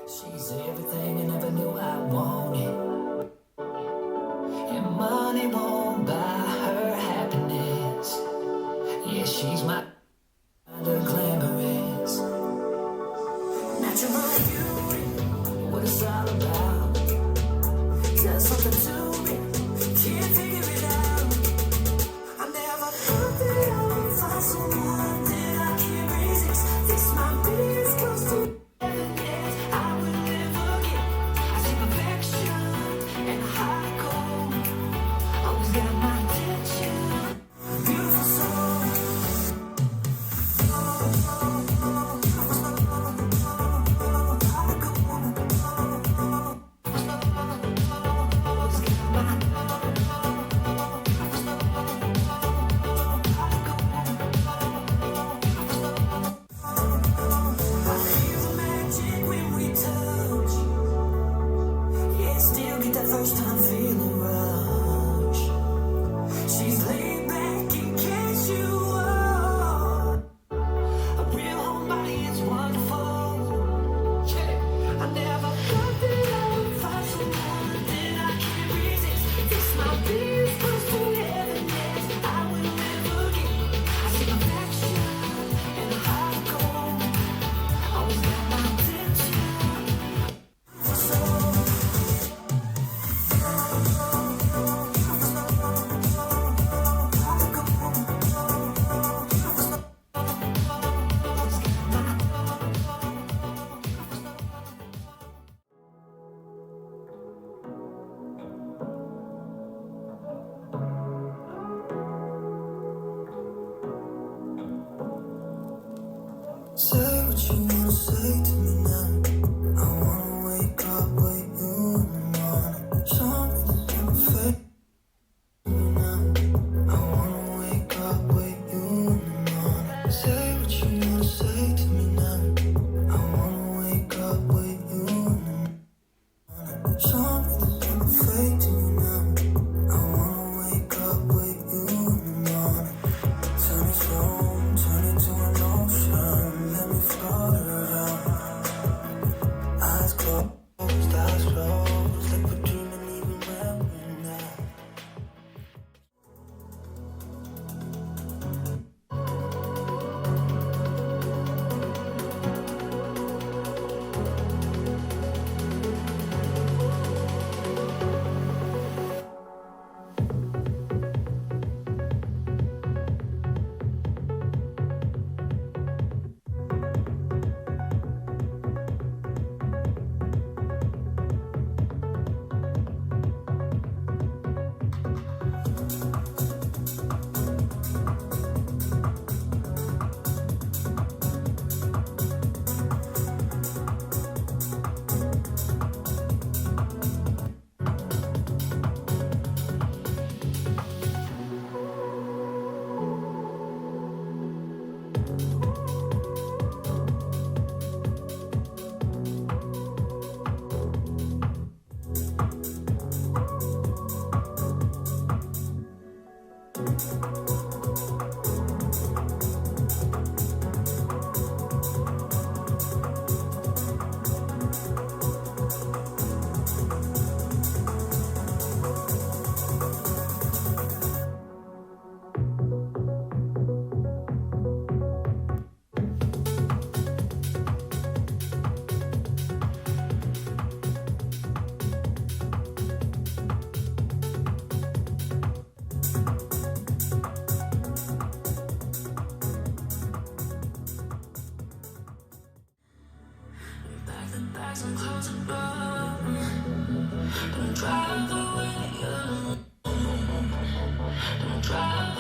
She's everything I never knew I wanted, and money won't buy her happiness. Yeah, she's my kind of glamorous, natural beauty, what it's all about. Does something to me, can't figure it out. I never thought that I would find someone that I can't resist. This might be as close to first time feeling rush. She's laid back and catch you up. A real homebody is wonderful. Yeah, I never thought that I would find someone that I can't resist. This might be as close to heaven as I will ever get. I see perfection and a heart of gold. Always got my attention. Say what you wanna say to me now. I wanna wake up with you in the morning. Show me the imperfect now. I wanna wake up with you in the morning. Say what you wanna say to me now. I wanna wake up with you in the morning. Show me the imperfect now. I wanna wake up with you in the morning. Turn this room, turn it to an ocean. Let me float around. the bags and close the door. Don't drive away alone. Don't drive